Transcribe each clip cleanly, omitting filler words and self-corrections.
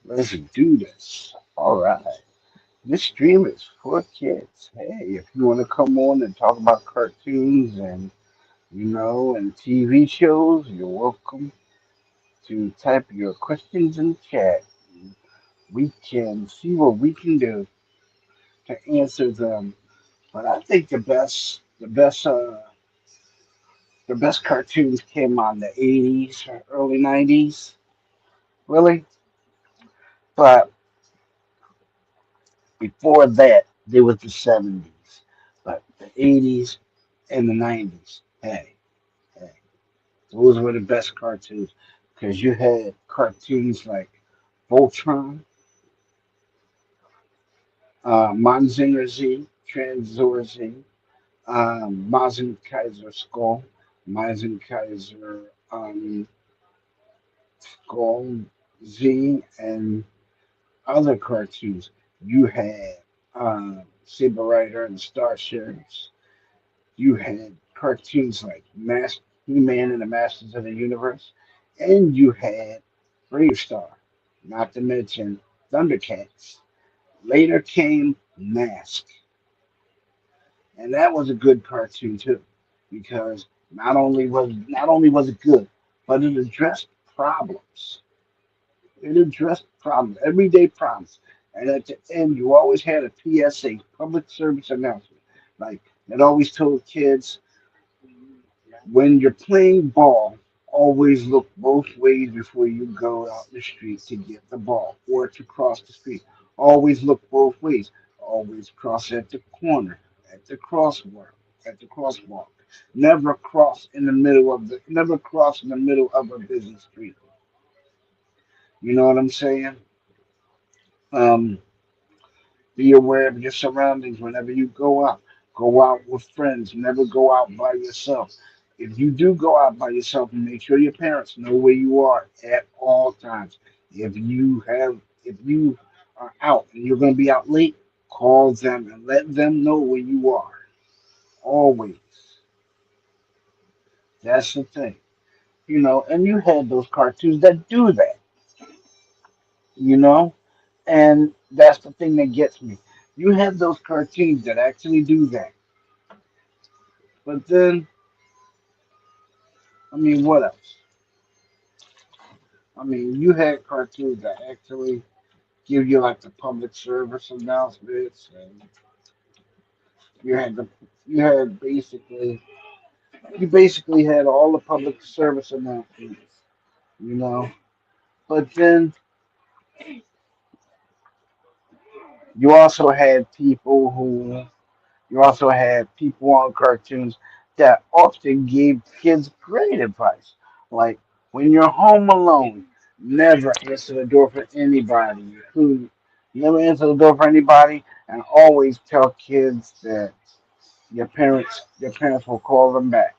Let's do this. All right. This stream is for kids. Hey, if you want to come on and talk about cartoons and and TV shows, you're welcome to type your questions in the chat. We can see what we can do to answer them. But I think the best cartoons came on the '80s, early '90s, really. But before that, there was the '70s, but the '80s and the '90s. Hey, those were the best cartoons because you had cartoons like Voltron, Manzinger Z, Tranzor Z, Mazen Kaiser Skull, Mazen Kaiser Skull Z, and other cartoons. You had Saber Rider and Starships. You had cartoons like He-Man and the Masters of the Universe, and you had Brave Star, not to mention Thundercats. Later came Mask, and that was a good cartoon too, because not only was it good, but it addressed problems. It addressed problems, everyday problems, and at the end, you always had a PSA, public service announcement, like it always told kids when you're playing ball, always look both ways before you go out the street to get the ball or to cross the street. Always look both ways. Always cross at the corner, at the crosswalk, at the crosswalk. Never cross in the middle of a busy street. You know what I'm saying? Um, be aware of your surroundings whenever you go out. Go out with friends. Never go out by yourself. If you do go out by yourself, make sure your parents know where you are at all times. If you are out and you're going to be out late, call them and let them know where you are. Always. That's the thing. And you had those cartoons that do that, you know? And that's the thing that gets me. You have those cartoons that actually do that. But then what else? You had cartoons that actually give you like the public service announcements, and you had the you had basically you basically had all the public service announcements, you know. But then you also had people who you also had people on cartoons that often gave kids great advice, like when you're home alone, never answer the door for anybody. Who never answer the door for anybody, and always tell kids that your parents will call them back.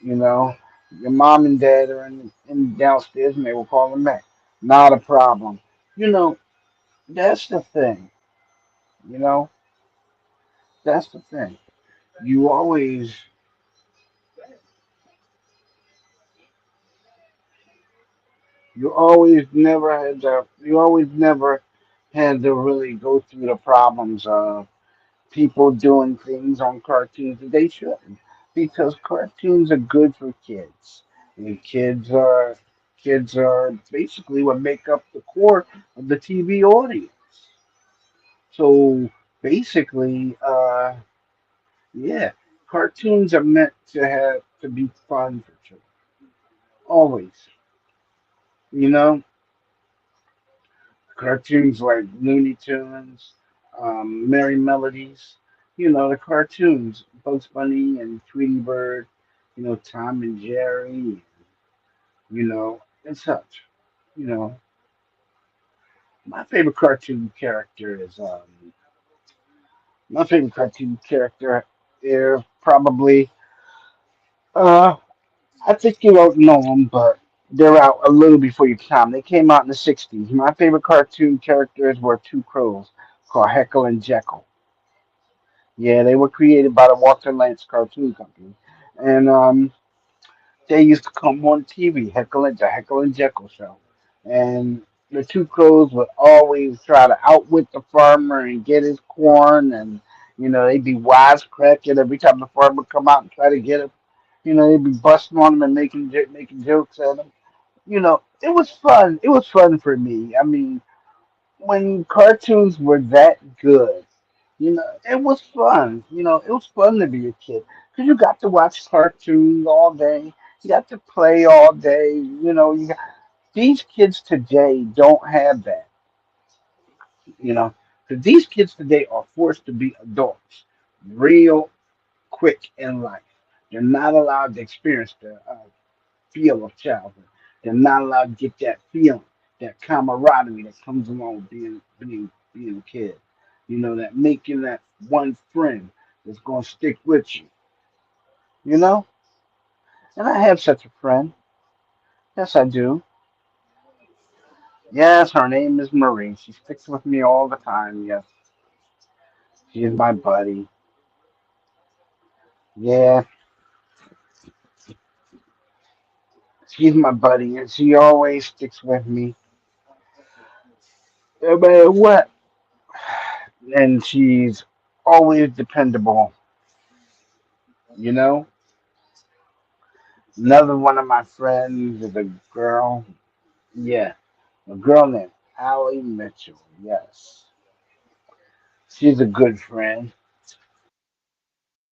You know, your mom and dad are in downstairs, and they will call them back. Not a problem. You know, that's the thing. You know, that's the thing. You always you always never had to really go through the problems of people doing things on cartoons that they shouldn't, because cartoons are good for kids, and kids are basically what make up the core of the TV audience. So basically, yeah, cartoons are meant to be fun for children. Always, you know. Cartoons like Looney Tunes, Merry Melodies, the cartoons, Bugs Bunny and Tweety Bird, Tom and Jerry, and such. You know, my favorite cartoon character is probably, uh, I think you don't know them, but they're out a little before your time. They came out in the '60s. My favorite cartoon characters were two crows called Heckle and Jekyll. Yeah, they were created by the Walter Lantz Cartoon Company, and they used to come on TV, the Heckle and Jekyll show, and The two crows would always try to outwit the farmer and get his corn, and they'd be wisecracking every time the farmer come out and try to get him. They'd be busting on him and making jokes at him. It was fun. It was fun for me. I mean, when cartoons were that good, it was fun. It was fun to be a kid because you got to watch cartoons all day. You got to play all day. These kids today don't have that. You know, because these kids today are forced to be adults real quick in life. They're not allowed to experience the feel of childhood. They're not allowed to get that feeling, that camaraderie that comes along with being a kid. That making that one friend that's gonna stick with you. You know, and I have such a friend. Yes, I do. Yes, her name is Marie. She sticks with me all the time. Yes, she is my buddy. Yeah, she's my buddy, and she always sticks with me no matter what. And she's always dependable. You know, another one of my friends is a girl. Yeah, a girl named Allie Mitchell. Yes, she's a good friend.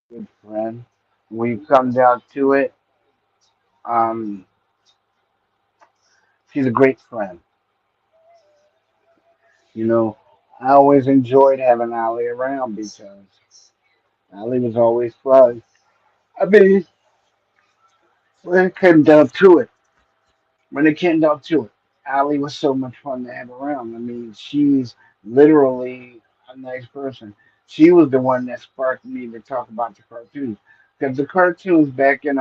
Good friend. When you come down to it, um, she's a great friend. You know, I always enjoyed having Allie around because Allie was always fun. I mean, when it came down to it, when it came down to it, Allie was so much fun to have around. I mean, she's literally a nice person. She was the one that sparked me to talk about the cartoons because the cartoons back in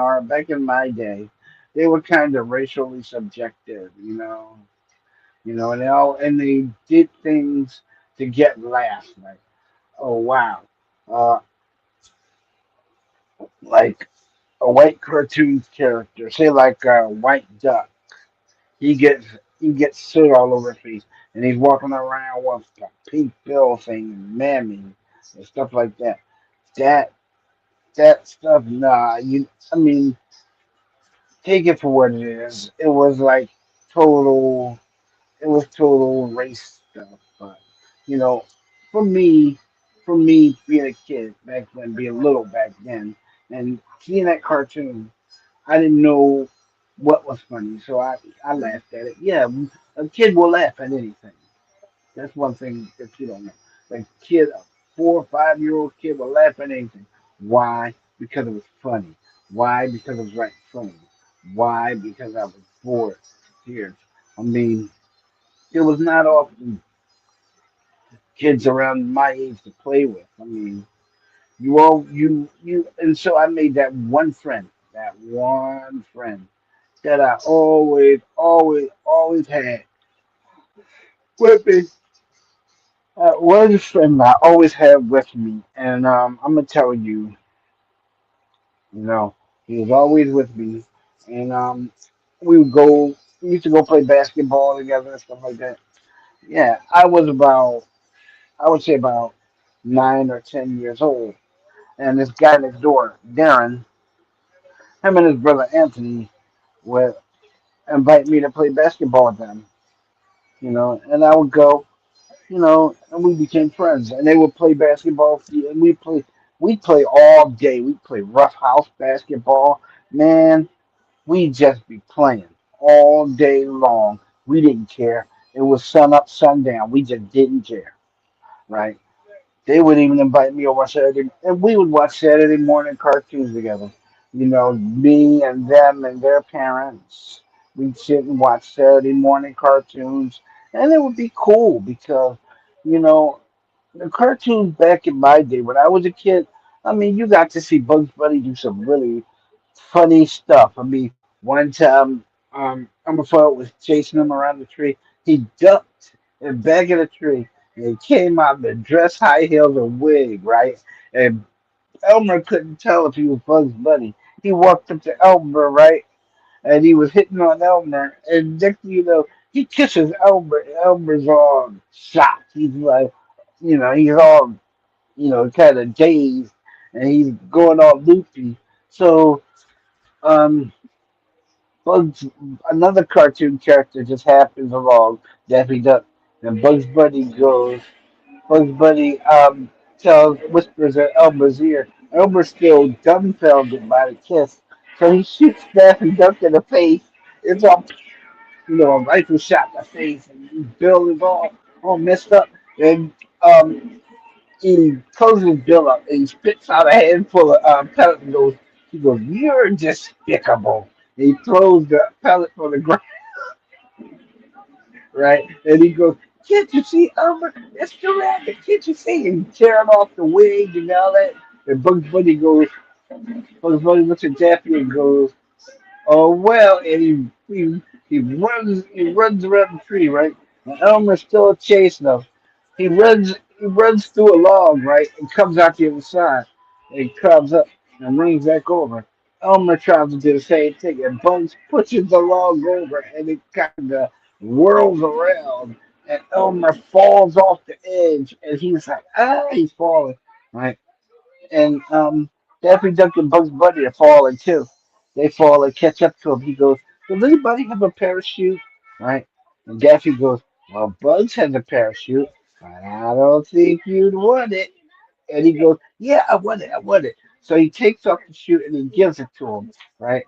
my day, they were kind of racially subjective, and they did things to get laughs. Like, oh wow, uh, like a white cartoon character, say like a white duck. He gets he gets soot all over his face, and he's walking around with a pink bill saying "mammy" and stuff like that. That that stuff, nah. I mean, take it for what it is. It was like total. It was total race stuff. But you know, for me, being a kid back then, being little back then, and seeing that cartoon, I didn't know what was funny, so I laughed at it. Yeah, a kid will laugh at anything. That's one thing that you don't know. Like kid, a 4 or 5 year old kid will laugh at anything. Why? Because it was funny. Why? Because it was right in front of me. Why? Because I was bored. Here, I mean, it was not often kids around my age to play with. I mean, and so I made that one friend that I always had with me. One friend I always had with me, and I'm gonna tell you, you know, he was always with me, and we used to go play basketball together and stuff like that. Yeah, I would say about 9 or 10 years old, and this guy next door, Darren, him and his brother Anthony would invite me to play basketball with them, and I would go, and we became friends. And they would play basketball, and we'd play all day. We'd play rough house basketball. Man, we'd just be playing all day long. We didn't care. It was sun up, sundown. We just didn't care, right? They would even invite me over Saturday, and we would watch Saturday morning cartoons together. Me and them and their parents. We'd sit and watch Saturday morning cartoons, and it would be cool because, you know, the cartoons back in my day when I was a kid. I mean, you got to see Bugs Bunny do some really funny stuff. I mean, one time, Elmer Fudd was chasing him around the tree. He ducked in the back of the tree, and he came out in a dress, high heels, and wig, right? And Elmer couldn't tell if he was Bugs Bunny. He walked up to Elmer, right? And he was hitting on Elmer, and next thing you know, he kisses Elmer. Elmer's all shocked. He's like, he's all, kind of dazed, and he's going all loopy. So, um, Bugs, another cartoon character just happens along, Daffy Duck, and Bugs Bunny whispers at Elmer's ear. Elmer's still dumbfounded by the kiss, so he shoots Daffy Duck in the face. It's all, a rifle shot in the face, and Bill is all messed up. And he closes Bill up, and he spits out a handful of pellets and he goes, "You're despicable." And he throws the pellet on the ground, right? And he goes, "Can't you see, Elmer? It's the rabbit. Can't you see?" And tearing off the wig and all that. And Bugs Bunny looks at Daffy and goes, "Oh well," and he runs around the tree, right? And Elmer's still chasing him. He runs through a log, right, and comes out the other side. And he comes up and runs back over. Elmer tries to do the same thing, and Bugs pushes the log over, and it kind of whirls around, and Elmer falls off the edge, and he's like, he's falling, right? And Daffy Duck and Bugs Bunny are falling too. They fall and catch up to him. He goes, "Does anybody have a parachute?" Right? And Daffy goes, "Well, Bugs has a parachute, but I don't think you'd want it." And he goes, "Yeah, I want it. I want it." So he takes off the chute and he gives it to him. Right?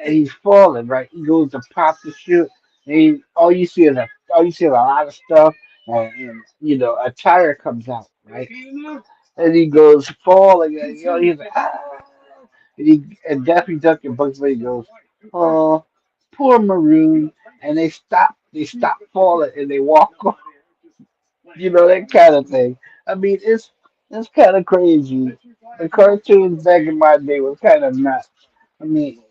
And he's falling, right? He goes to pop the chute, and all you see is a lot of stuff, and a tire comes out, right? And he goes falling, and he's like, and Daffy Duck and Bugs Bunny goes, "Oh, poor Maroon," and they stop falling, and they walk on, that kind of thing. I mean, it's kind of crazy. The cartoons back in my day were kind of nuts. I mean,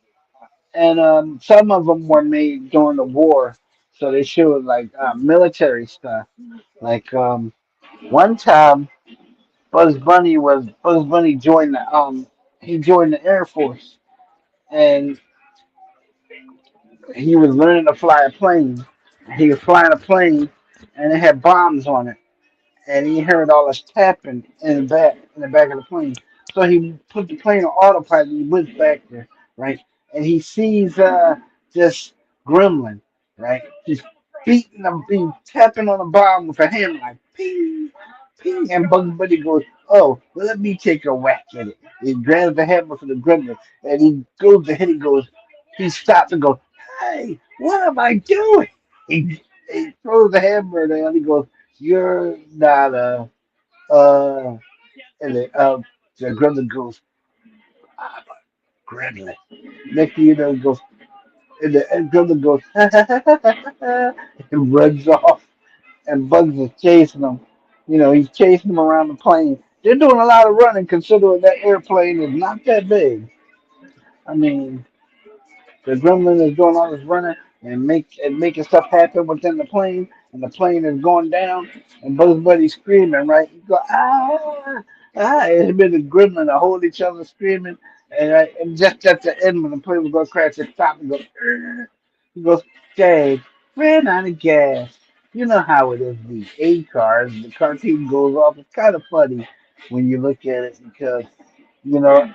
and some of them were made during the war, so they showed like military stuff. Like one time, Bugs Bunny joined the Air Force, and he was learning to fly a plane. He was flying a plane, and it had bombs on it, and he heard all this tapping in the back of the plane. So he put the plane on autopilot and he went back there, right? And he sees this gremlin, right? He's tapping on the bomb with a hammer, like ping, ping, and Bugs Bunny goes, "Oh, well, let me take a whack at it." He grabs the hammer for the gremlin, and he goes to hit. He stops and goes, "Hey, what am I doing?" He throws the hammer down. He goes, "You're not a uh," and the gremlin goes, "I'm a gremlin." Next thing you know, he goes, and gremlin goes, and runs off. And Bugs is chasing him. He's chasing him around the plane. They're doing a lot of running, considering that airplane is not that big. I mean, the gremlin is doing all this running and making stuff happen within the plane, and the plane is going down, and Bugs Bunny's screaming, right? You go, it's been the gremlin to hold each other screaming, and just at the end when the plane was going to crash, it stopped and goes, "Arr!" He goes, "Dave, ran out of gas." You know how it is, these A cars, the cartoon goes off. It's kind of funny when you look at it because, you know,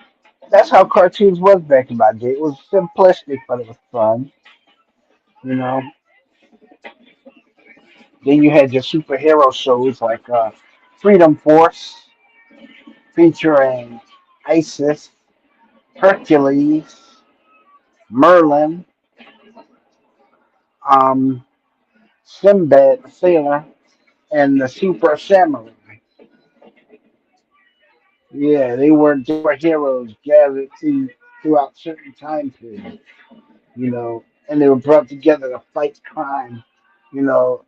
that's how cartoons was back in my day. It was simplistic, but it was fun. You know. Then you had your superhero shows like Freedom Force, featuring Isis, Hercules, Merlin, um, Sinbad the Sailor, and the Super Samurai. Yeah, they were heroes gathered throughout certain time periods. And they were brought together to fight crime. You know,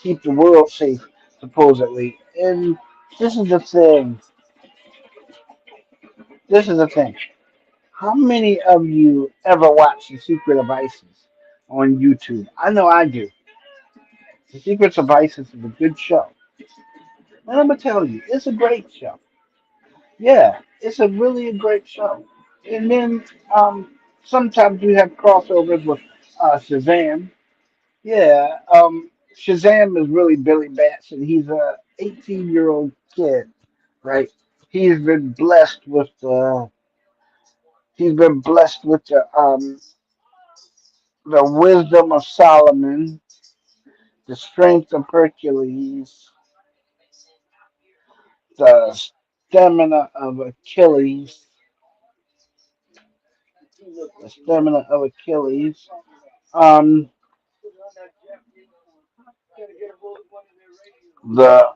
keep the world safe, supposedly. And this is the thing. This is the thing. How many of you ever watch The Secret of ISIS on YouTube? I know I do. The Secrets of ISIS is a good show. And I'm gonna tell you, it's a great show. Yeah, it's a great show. And then sometimes we have crossovers with Shazam. Yeah, Shazam is really Billy Batson. He's a 18-year-old kid, right? He's been blessed with the wisdom of Solomon, the strength of Hercules, the stamina of Achilles, the stamina of Achilles. Um, the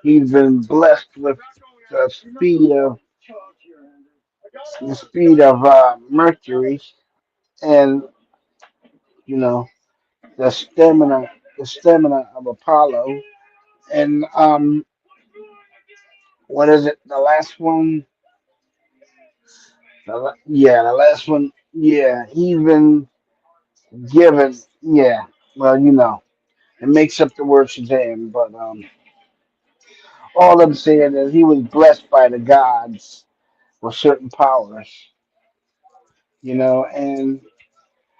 He's been blessed with the speed of Mercury, and you know the stamina of Apollo, and what is it? The last one, yeah, the last one, yeah. He's been given, yeah. Well, it makes up the word Shazam, but all I'm saying is he was blessed by the gods with certain powers, and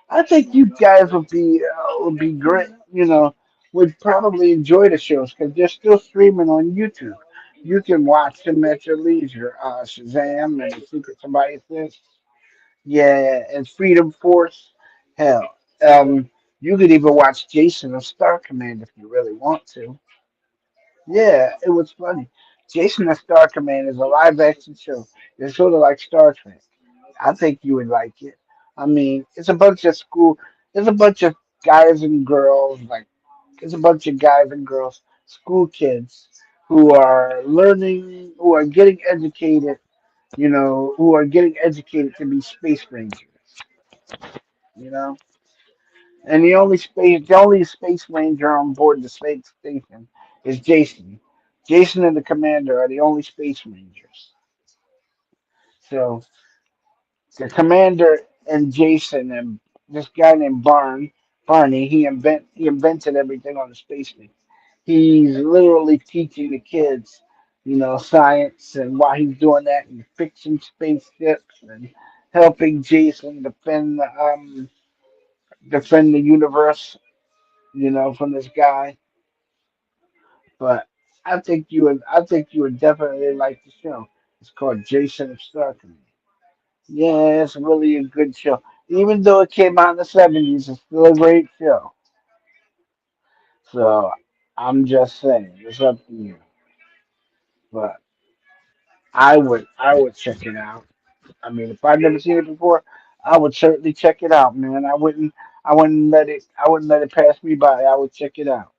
I think you guys would be great. Would probably enjoy the shows because they're still streaming on YouTube. You can watch them at your leisure. Shazam and the Secret Somebody Says, yeah, and Freedom Force. Hell, you could even watch Jason of Star Command if you really want to. Yeah, it was funny. Jason of Star Command is a live action show. It's sort of like Star Trek. I think you would like it. I mean, it's a bunch of guys and girls, like, it's a bunch of guys and girls, school kids, who are getting educated, who are getting educated to be space rangers, you know? And the only space ranger on board the space station is Jason. Jason and the commander are the only space rangers. So the commander and Jason and this guy named Barney, he invented everything on the space station. He's literally teaching the kids, science, and while he's doing that, he's fixing spaceships and helping Jason defend the universe, from this guy. But I think you would definitely like the show. It's called Jason of Starkman. Yeah, it's really a good show. Even though it came out in the '70s, it's still a great show. So I'm just saying, it's up to you. But I would check it out. I mean, if I'd never seen it before, I would certainly check it out, man. I wouldn't let it pass me by. I would check it out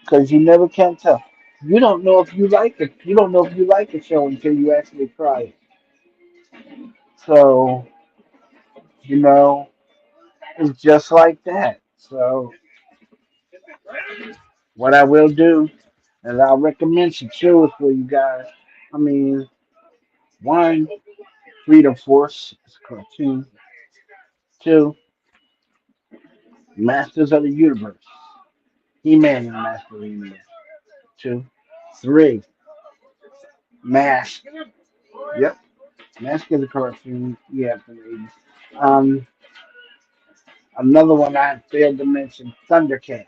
because you never can tell. You don't know if you like it. You don't know if you like a show until you actually try it. So you know, it's just like that. So what I will do is I'll recommend some shows for you guys. I mean, one, Freedom Force, it's a cartoon. Two, Masters of the Universe. He-Man and Master of the Universe. Two. Three. Mask. Yep. Mask is a cartoon. Yeah, from the 80s. Um, Another one I failed to mention, Thundercats.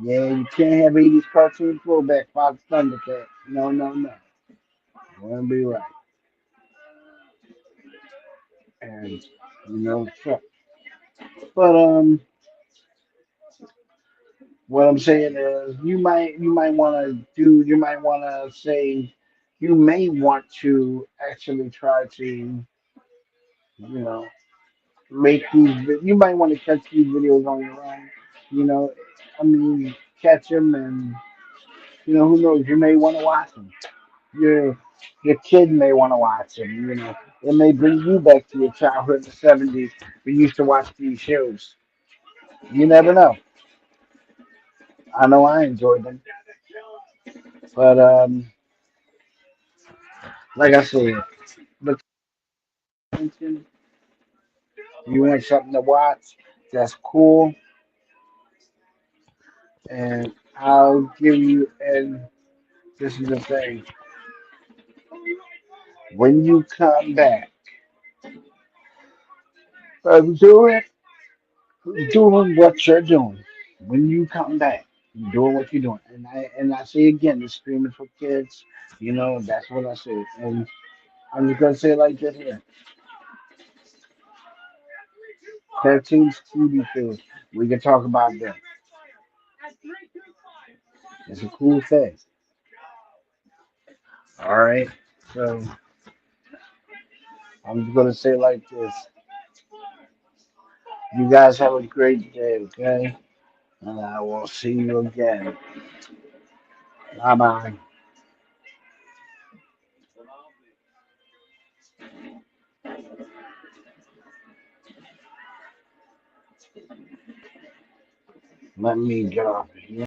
Yeah, you can't have 80s cartoon throwback Fox Thundercats. No, no, no. It wouldn't be right. And so, but what I'm saying is, you may want to actually try to, make you might want to catch these videos on your own. You know, I mean, catch them, and who knows, you may want to watch them. Your kid may want to watch them. It may bring you back to your childhood in the '70s. We used to watch these shows. You never know. I know I enjoyed them, but like I said, look, you want something to watch that's cool, and I'll give you. And this is the thing: when you come back, do it. doing what you're doing. When you come back, doing what you're doing. And I say again, the streaming for kids, that's what I say. And I'm just gonna say it like this here. Cartoons, TV shows, we can talk about them. It's a cool thing. All right. So I'm just gonna say it like this. You guys have a great day, okay? And I will see you again. Bye bye. Let me get off of here.